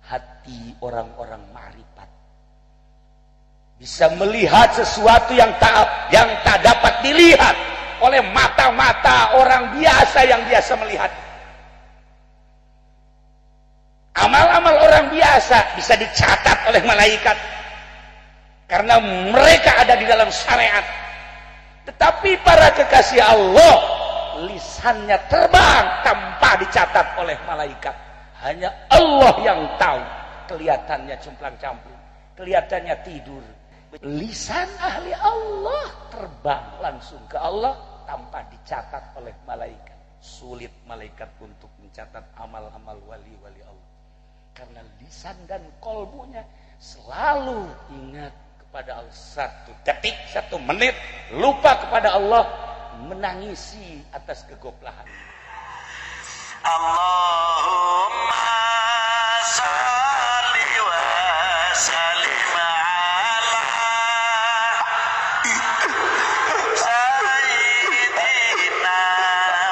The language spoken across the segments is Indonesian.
hati orang-orang ma'rifat. Bisa melihat sesuatu yang tak dapat dilihat oleh mata-mata orang biasa yang biasa melihat. Amal-amal orang biasa bisa dicatat oleh malaikat karena mereka ada di dalam syariat. Tetapi para kekasih Allah, lisannya terbang tanpa dicatat oleh malaikat. Hanya Allah yang tahu. Kelihatannya cumplang-campling, kelihatannya tidur. Lisan ahli Allah terbang langsung ke Allah tanpa dicatat oleh malaikat. Sulit malaikat untuk mencatat amal-amal wali-wali Allah. Karena lisan dan kolbunya selalu ingat kepada Allah. 1 detik, 1 menit lupa kepada Allah, menangisi atas kegoblahan. Allahumma salli wa sallim ala sayyidina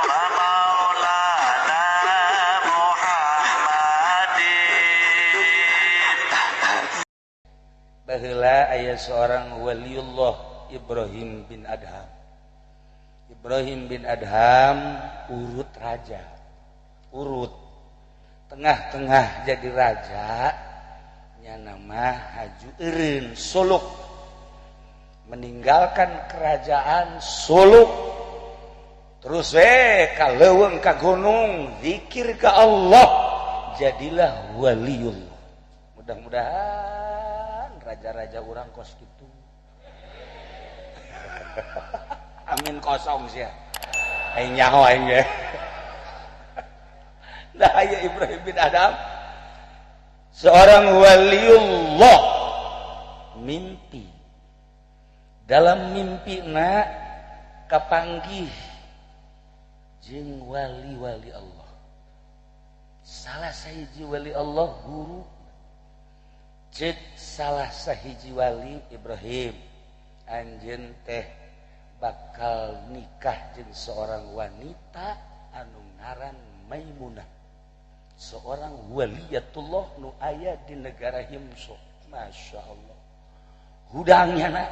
wa maulana Muhammadin. Baheula aya seorang waliullah Ibrahim bin Adham. Ibrahim bin Adham urut raja. Urut tengah-tengah jadi raja nya nama Haju Eureun Suluk. Meninggalkan kerajaan Suluk terus ka leuweung ka gunung zikir ke Allah, jadilah waliullah. Mudah-mudahan raja-raja urang kos kitu. Amin kosong sih ya. Aing nyaho aing ge. Nah, ya Ibrahim bin Adham seorang waliullah mimpi. Dalam mimpina kapanggih jeung wali-wali Allah. Salah sahiji wali Allah guru. Cek salah sahiji wali Ibrahim, anjeun teh bakal nikah jeung seorang wanita anu ngaran Maimunah, seorang waliyatullah nu aya di negara Himso. Masya Allah, hudangnya nak,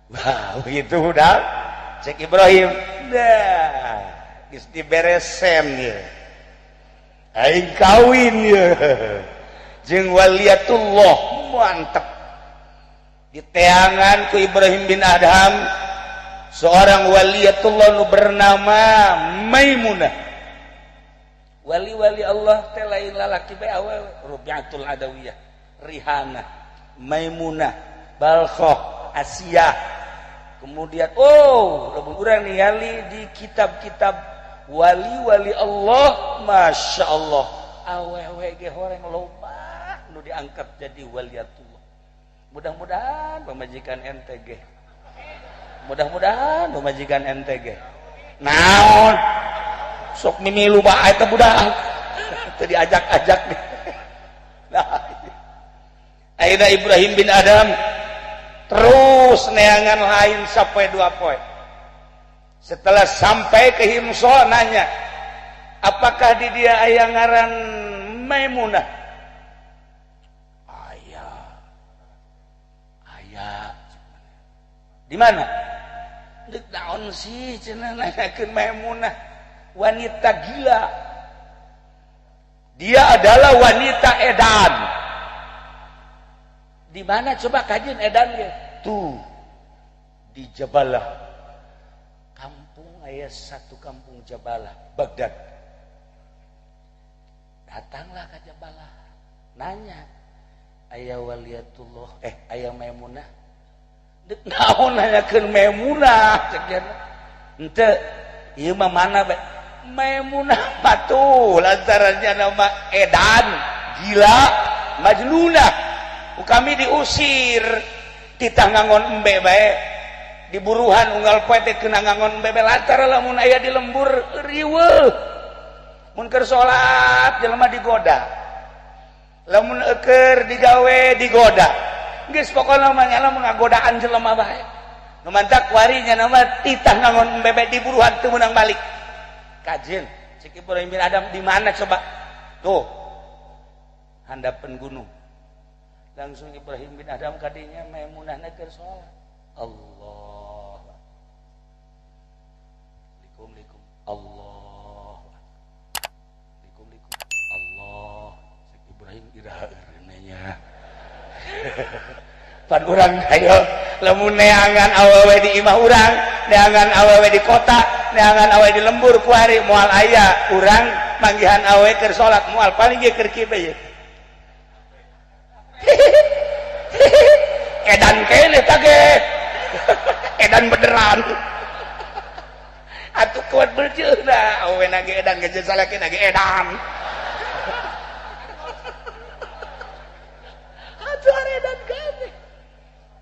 wah begitu hudang, cek Ibrahim, dah, geus diberesen ya, aing kawin ya, jeung waliyatullah mantep. Diteangan ku Ibrahim bin Adham seorang waliyatullah nu bernama Maimunah. Wali-wali Allah teh lain lalaki bae awewe. Rubiatul Adawiyah, Rihana, Maimunah, Balkhoh, Asiyah. Kemudian lamun urang ningali di kitab-kitab wali-wali Allah, Masya Allah, awewe ge horeng loba nu diangkat jadi waliyatullah. Mudah-mudahan pemajikan NTG. Mudah-mudahan pemajikan NTG. Naon? Sok mimilu bae teh budak. Teu diajak-ajak. Nah. Ayeuna Ibrahim bin Adham terus neangan lain sampai 2 poe. Setelah sampai ke Himso nanya, apakah di dia aya ngaran Maimunah? Aya. Di mana? Deuk naon sih cenah nanyakeun Maimunah? Wanita gila. Dia adalah wanita edan. Di mana coba kajian edannya? Tuh di Jabalah. Kampung aya satu kampung Jabalah, Baghdad. Datanglah ke Jabalah. Nanya, aya waliyatullah, aya Maimunah. Deuk naon nanyakeun Maimunah cek dia. Henteu, ieu mah mana bae? Maimunah patuh lantarannya nama edan, gila, majnunah. Kami diusir titah ngangon embe bae di buruhan unggal poe teh kena ngangon embe bae lantaran lamun aya di lembur riweuh. Mun keur salat jelema digoda. Lamun eukeur digawe digoda. Geus pokona mah nyana ngagodaan jelema bae. Nu mantak warinya nama titah ngangon embe bae di buruhan teu meunang balik. Kajian, cek Ibrahim bin Adham di mana coba? Tuh, handapan gunung. Langsung Ibrahim bin Adham kadinya Maimunah keur salat. Allah. Likum Allah. Likum Allah. Cek Ibrahim iraha nya. Pan urang ayo lamun neangan awewe di imah urang, neangan awewe di kota, neangan awewe di lembur ku hari moal aya urang manggihan awewe keur salat moal paling ge keur kieu bae. Edan kene tage. Edan beneran. Atuh kuat beujeuh da awewe nage edan ge salaki nage edan. Atuh edan kene.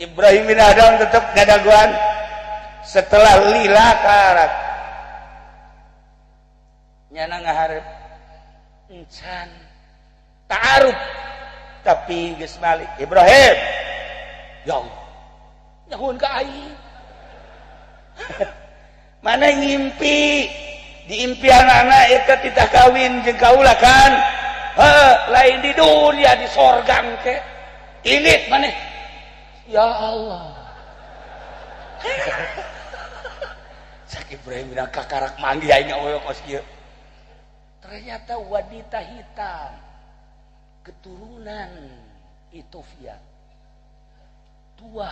Ibrahim bin Adham tetap gadaguan setelah lila karat nyana ngaharep encan ta'aruf tapi geus balik Ibrahim ya Allah nyahun ka aing mana ngimpi di impian anak eta titah kawin jeung kaula kan lain di dunia di sorga engke init maneh ya Allah. Sak Ibrahim bilang kakarak manggi aing awewe kos kieu. Ternyata wanita hitam keturunan Ethiopia. Tua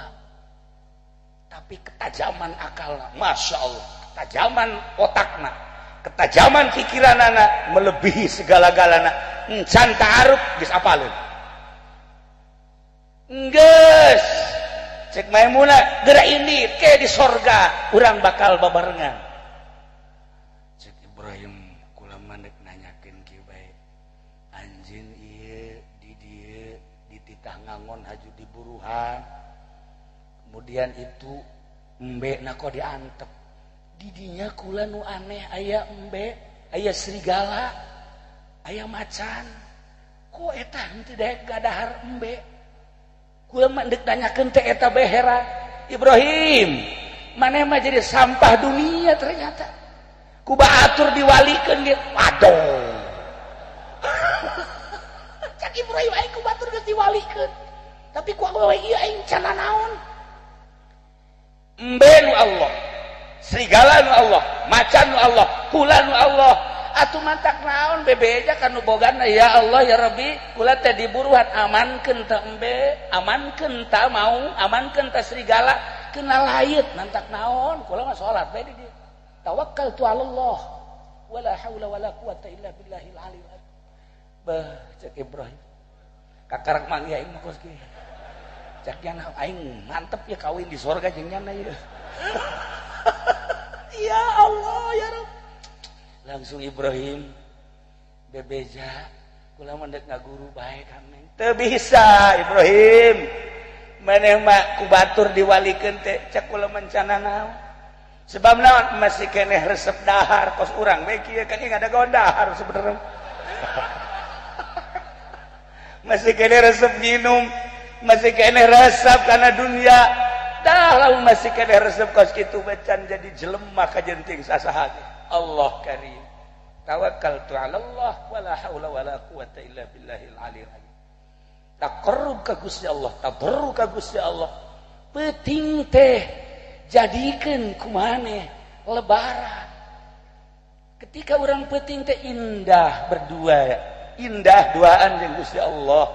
tapi ketajaman akalna, Masya Allah. Ketajaman otakna, ketajaman pikiranana melebihi segala-galana. Encan ta'aruf geus apaleun. Enggeus cek Maimunah geura ini ke di sorga urang bakal babarengan. Cek Ibrahim kula mandek nanyakeun kieu bae anjeun ieu di dieu dititah ngangon haju di buruhan kemudian itu embe na kok diantep di dinya kula nu aneh aya embe aya serigala aya macan kok eta henteu daek gadahar embe. Kula mandek nanyakeun teh eta bae heran. Ibrahim, maneh mah jadi sampah dunia ternyata. Ku baatur diwalikeun ge. Waduh. Cak Ibrahim aing ku batur geus diwalikeun. Tapi ku awewe ieu aing can naon? Embe nu Allah. Serigala nu Allah, macan nu Allah, kula nu Allah. Atuh mantak naon bebeja kanu boganna ya Allah ya Rabbi kula teh diburuhan amankeun teh embe amankeun teh mau amankeun teh serigala keuna layeut mantak naon kula mah salat bae di dieu tawakkaltu 'ala Allah wala haula wala quwata illa billahil aliyil azim bah cek Ibrahim kakarak manggi aing mah kos kieu cak nya aing mantep ya kawin di surga jeung nyana ieu ya Allah ya Rabb. Langsung Ibrahim bebeja kula mandek ngaguru bae kameng teu bisa Ibrahim maneh mah ku batur diwalikeun teh cek kula mencana naon sebab naon masih keneh resep dahar kos urang bae kieu kan ieu ada gondahar sebenarnya masih keneh resep minum masih keneh resep kana dunia dah lamun masih keneh resep kos kitu becan jadi jelema ka jenting sasaha Allah karim tawakkaltu 'ala Allah wala haula wala quwata illa billahil aliyil azim taqarrub ka Gusti Allah tabarruk ka Gusti Allah peuting teh jadikeun kumaneh lebaran ketika urang peuting teh indah berdua indah duaan jeung Gusti Allah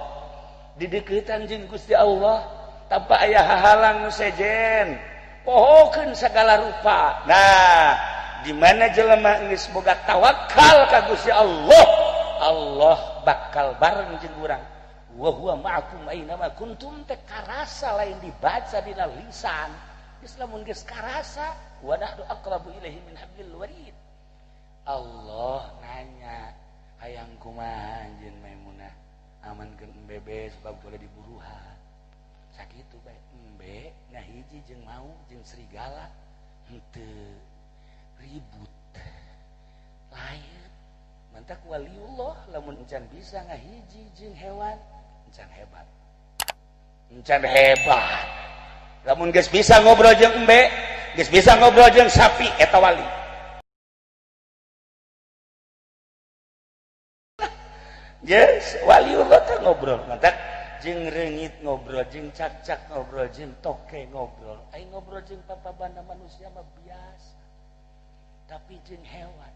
didekeutan jeung Gusti Allah tanpa aya hahalang nu sejen pohokeun sagala rupa nah di mana jelema geus boga tawakal ka Gusti Allah Allah bakal bareng jeung urang wa huwa ma'akum aina ma kuntum teh karasa lain dibaca dina lisan geus lamun geus karasa wa nahnu aqrabu ilaihi min hablil warid Allah nanya hayang kumaha anjeun Maimunah amankeun embe sebab boleh diburuhan sakitu bae embe ngahiji jeung mau jeung serigala henteu ribut lain mantak waliullah lamun encan bisa ngahiji jeung hewan encan hebat lamun geus bisa ngobrol jeung embe geus bisa ngobrol jeung sapi eta wali yes waliullah teh ngobrol mantap jeung reungit ngobrol jeung cak-cak ngobrol jeung toke ngobrol ai ngobrol jeung papabana manusia mah biasa tapi jeung hewan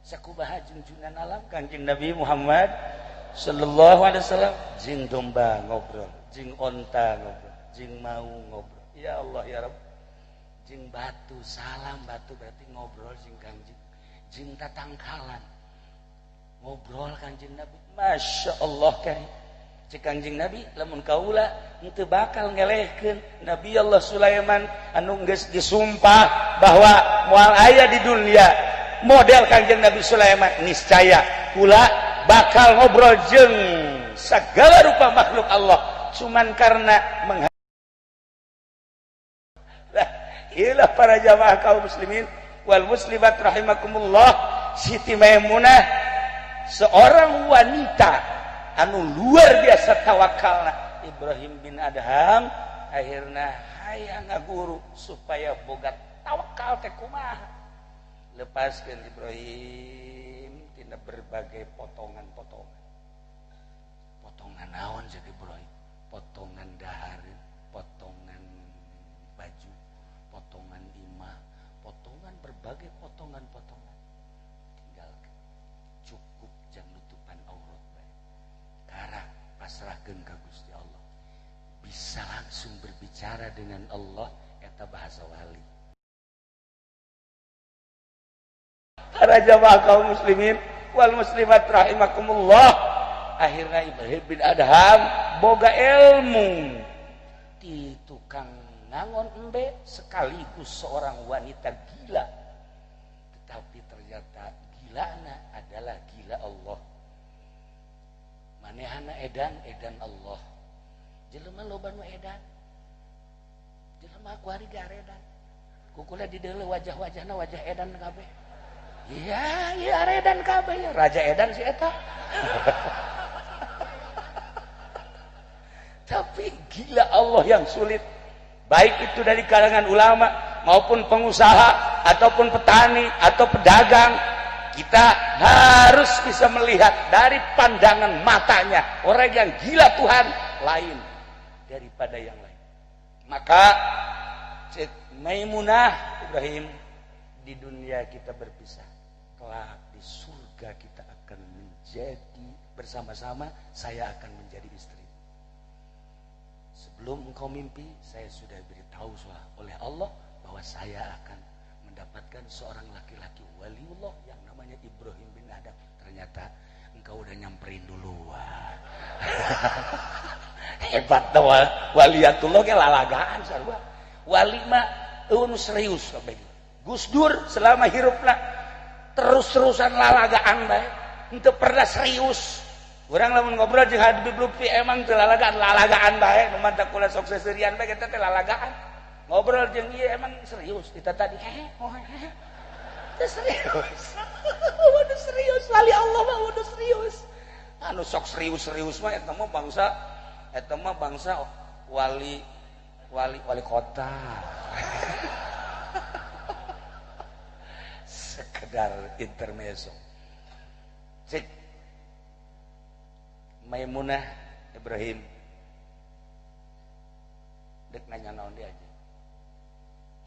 sakumaha jeung junan alam Kangjeng Nabi Muhammad sallallahu alaihi wasallam jeung domba ngobrol jeung onta ngobrol jeung mau ngobrol ya Allah ya Rabb jeung batu salam batu berarti ngobrol jeung Kangjeng jeung tatangkalan ngobrol Kangjeng Nabi Masya Allah karim cek Kangjeng Nabi lamun kaula henteu bakal ngelehkeun Nabi Allah Sulaiman anu geus disumpah bahwa moal aya di dunia model Kangjeng Nabi Sulaiman niscaya kula bakal ngobrol jeung segala rupa makhluk Allah cuman karena inilah para jamaah kaum muslimin wal muslimat rahimakumullah Siti Maimunah seorang wanita anu luar biasa tawakalna Ibrahim bin Adham akhirna hayang ngaguru supaya boga tawakal teh kumaha lepaskeun Ibrahim tina berbagai potongan-potongan naon jadi Ibrahim potongan dahar potongan baju potongan imah potongan berbagai potongan-potongan tinggalkan cukup jang nutupan aurat bae karena pasrahkeun ka Gusti Allah bisa langsung berbicara dengan Allah eta bahasa wali. Para jamaah kaum muslimin wal muslimat rahimakumullah akhirna Ibrahim bin Adham boga ilmu ti tukang ngangon embe sekaligus seorang wanita gila tetapi ternyata gilana adalah gila Allah manehana edan Allah jelema loba nu edan jelema ku hari garedan kukula di deuleu wajah-wajahna wajah edan kabeh iya edan kabeh ya raja edan si eta tapi gila Allah yang sulit baik itu dari kalangan ulama maupun pengusaha ataupun petani atau pedagang kita harus bisa melihat dari pandangan matanya orang yang gila Tuhan lain daripada yang lain maka Maimunah Ibrahim di dunia kita berpisah kelak di surga kita akan menjadi bersama-sama saya akan menjadi istri sebelum engkau mimpi saya sudah beritahu oleh Allah bahwa saya akan mendapatkan seorang laki-laki waliullah yang namanya Ibrahim bin Adham ternyata engkau udah nyamperin duluan hebat tuh waliatullah ke lalagaan sarua wali mah serius kabeh Gus Dur selama hirupna terus-terusan lalagaan bae henteu pernah serius urang lamun ngobrol jeung Habib Lutfi emang teu lalagaan bae nu mantap kula sok seserian bae eta teh lalagaan ngobrol jeung ieu emang serius kita tadi teu serius udah serius wali Allah mah udah serius anu sok serius mah eta mah bangsa wali kota sekedar intermezzo cek Maimunah Ibrahim dek nanya naon dia aja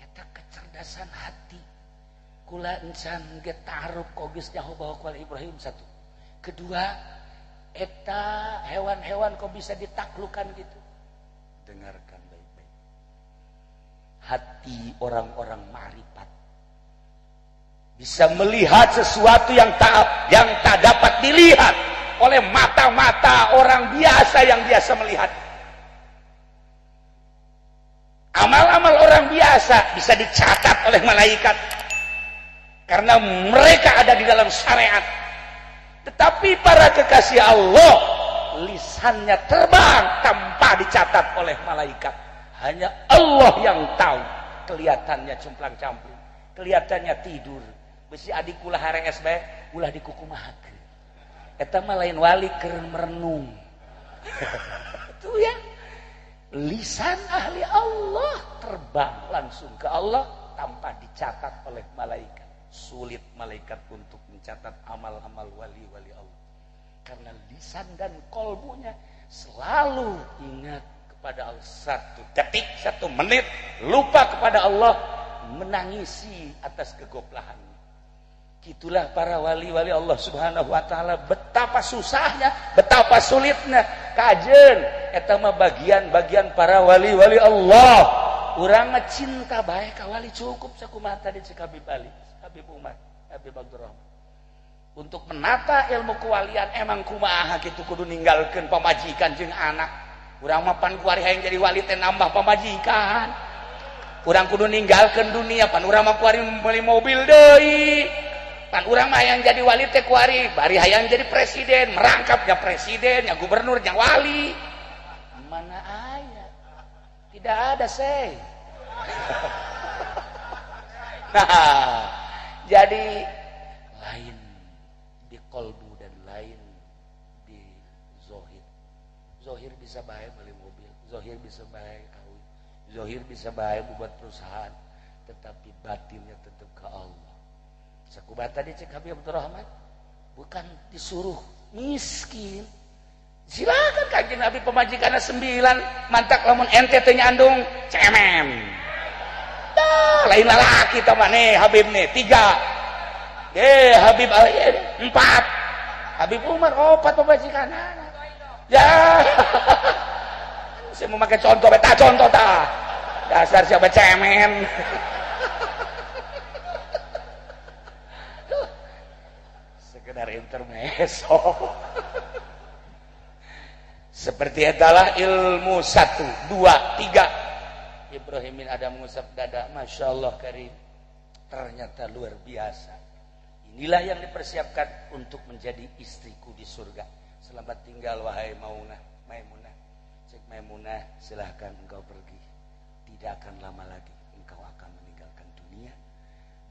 eta kecerdasan hati kula encan ge tarup kogis nyaho bahwa kula Ibrahim satu kedua eta hewan-hewan kok bisa ditaklukkan gitu dengarkan baik-baik hati orang-orang ma'rifat bisa melihat sesuatu yang tak dapat dilihat oleh mata-mata orang biasa yang biasa melihat. Amal-amal orang biasa bisa dicatat oleh malaikat karena mereka ada di dalam syariat. Tetapi para kekasih Allah lisannya terbang tanpa dicatat oleh malaikat. Hanya Allah yang tahu. Kelihatannya cumplang-campling, kelihatannya tidur. Besi adik ulah harees bae, ulah dikukumahakeun. Eta mah lain wali keur merenung. Tuh ya. Lisan ahli Allah terbang langsung ke Allah tanpa dicatat oleh malaikat. Sulit malaikat untuk mencatat amal-amal wali-wali Allah. karena lisan dan kolbunya selalu ingat kepada Allah. 1 detik, 1 menit lupa kepada Allah, menangisi atas kegoblahannya. Itulah para wali-wali Allah Subhanahu wa taala, betapa susahnya, betapa sulitnya kajen eta mah bagian-bagian para wali-wali Allah. Urang mah cinta bae ka wali cukup sakumaha tadi cek Habib Ali, Habib Umar, Habib Abdurrahman. Untuk menata ilmu kewalian emang kumaha kitu kudu ninggalkeun pamajikan jeung anak. Urang mah pan kuari hayang jadi wali teh nambah pamajikan. Urang kudu ninggalkeun dunia pan urang mah kuari meuli mobil deui. Pan urang mah hayang jadi wali teh kuari bari hayang jadi presiden, merangkapnya presiden, nya gubernur, nya wali. Mana aya? Tidak ada, say. Nah, jadi lain di kolbu dan lain di zohir. Zohir bisa baik beli mobil, zohir bisa baik kawin, zohir bisa baik buat perusahaan, tetapi batinnya tetap ke Allah. Sakubat tadi cek Habib Abdurrahman, bukan disuruh miskin. Silakan kanjeng Nabi pemajikanna 9, mantak lamun ente teu nyandung cemem. Dah lain lalaki tah maneh Habib nih 3. Habib 4. Habib Umar 4 pemajikanna. Ya. Saya mau pakai contoh beta contoh tah. Dasar siapa cemen. Sekedar intermezzo. Seperti adalah ilmu 1, 2, 3. Ibrahim bin Adam mengusap dada, Masya Allah karim, ternyata luar biasa. Inilah yang dipersiapkan untuk menjadi istriku di surga. Selamat tinggal wahai Maimunah. Cek Maimunah, silahkan engkau pergi. Tidak akan lama lagi engkau akan meninggalkan dunia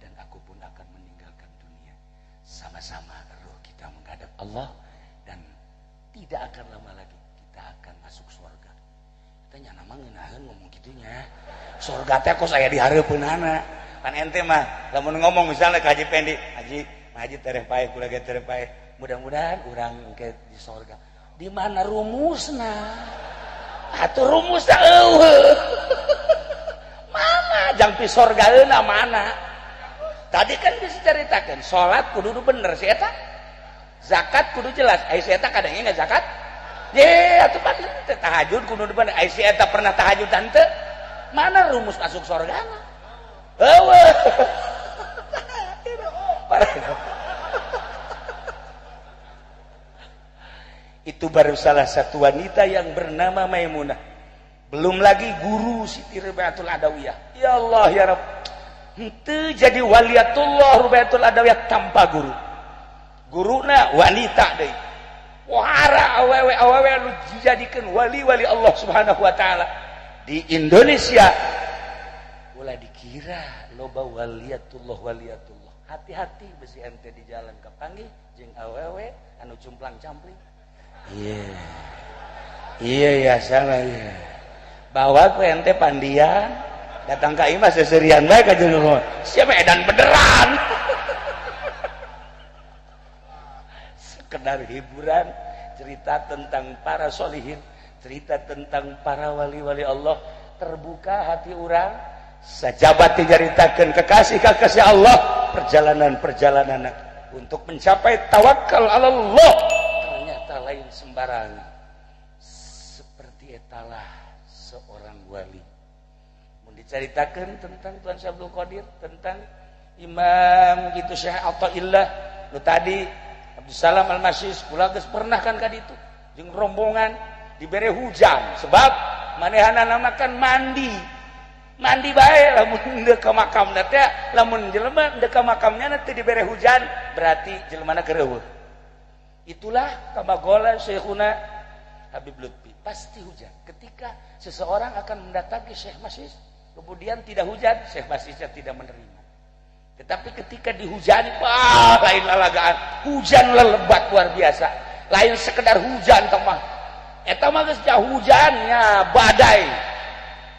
dan aku pun akan meninggalkan dunia. Sama-sama roh kita menghadap Allah dan tidak akan lama lagi kita akan masuk surga. Kita nyana mah ngeunaheun ngomong gitunya. Surga teh kos aya di hareupeunana. Kan ente mah lamun ngomong misalnya ke Haji Pendi, Haji tereh paeh kula ge tereh paeh. Mudah-mudahan urang engke di surga. Di mana rumusna? Atuh rumusna eueuh. Mana jang pi surgaeuna mana? Tadi kan diceritakeun salat kudu bener si eta. Zakat kudu jelas. Ai si eta kadang ingat zakat. Ye, atuh pan tahajud kudu bener. Ai si eta pernah tahajud tante. Mana rumus masuk surga? Eueuh. Itu baru salah satu wanita yang bernama Maimunah. Belum lagi guru Siti Rubiatul Adawiyah. Ya Allah ya Rabb. Henteu jadi waliatullah Rubiatul Adawiyah tanpa guru. Guruna wanita deui. Wahara awewe anu dijadikeun wali-wali Allah Subhanahu wa taala di Indonesia. Ulah dikira loba waliatullah. Hati-hati besi ente di jalan kapanggih jeung awewe anu cumplang-campling. Iya ya salah ya. Bawa ku ente pandian datang ka imah seserian bae ka jeung siapa edan beneran. Sekedar hiburan, cerita tentang para solihin, cerita tentang para wali-wali Allah, terbuka hati orang sajabat dijaritakeun kekasih Allah perjalanan untuk mencapai tawakal ala Allah ternyata lain sembarangan. Seperti etalah seorang wali. Mun dicaritakeun tentang Tuan Syekh Abdul Qadir, tentang Imam gitu Syekh Athaillah nu tadi Abdul Salam Al-Masyis kula geus pernah kan ka ditu jeung rombongan dibere hujan sebab manehana makan mandi bae lamun deuk ka makamna teh lamun jelema deuk ka makamnya teh dibere hujan berarti jelemana keureuh. Itulah kamagola Syekhuna Habib Lutfi, pasti hujan ketika seseorang akan mendatangi Syekh Masyis kemudian tidak hujan, Syekh Masyisnya tidak menerima. Tetapi ketika dihujani, lain lalagaan, hujan lebat luar biasa. Lain sekedar hujan teman. Eta mah geus hujannya badai.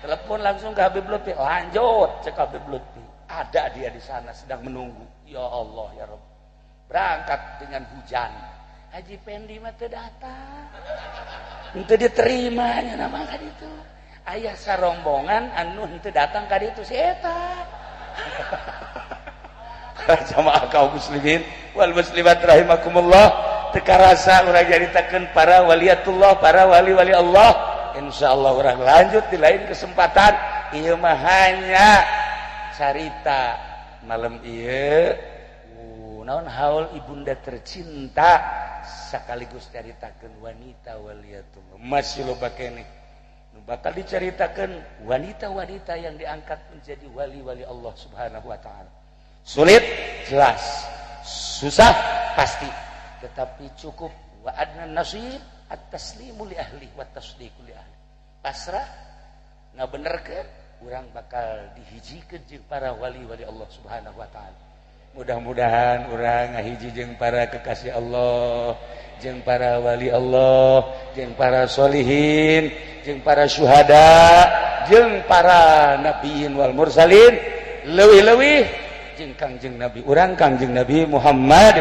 Telepon langsung ke Habib Lutfi, lanjut cek Habib Lutfi. Ada dia di sana sedang menunggu. Ya Allah ya Rabb. Berangkat dengan hujan. Haji Pendi mah teu datang. Henteu diterima nya nama ka ditu. Aya sarombongan anu henteu datang ka ditu si eta. Jamaah kaum muslimin wal muslimat rahimakumullah, teu karasa urang nyaritakeun para waliatullah, para wali-wali Allah. Insyaallah urang lanjut di lain kesempatan. Ieu mah hanya carita malam ieu. Naon haul ibunda tercinta sekaligus caritakeun wanita waliatullah. Masih loba keneh nu bakal dicaritakeun wanita-wanita yang diangkat menjadi wali-wali Allah Subhanahu wa taala. Sulit jelas, susah pasti, tetapi cukup wa adna nasib at-taslimu li ahli wa tasdiqu li ahli. Pasrah ngabenerkeun urang bakal dihijikeun jeung para wali-wali Allah Subhanahu wa taala. Mudah-mudahan urang ngahiji jeung para kekasih Allah, jeung para wali Allah, jeung para solihin, jeung para syuhada, jeung para nabiyin wal mursalin, leuwih-leuwih jeung Kangjeng Nabi urang Kangjeng Nabi Muhammad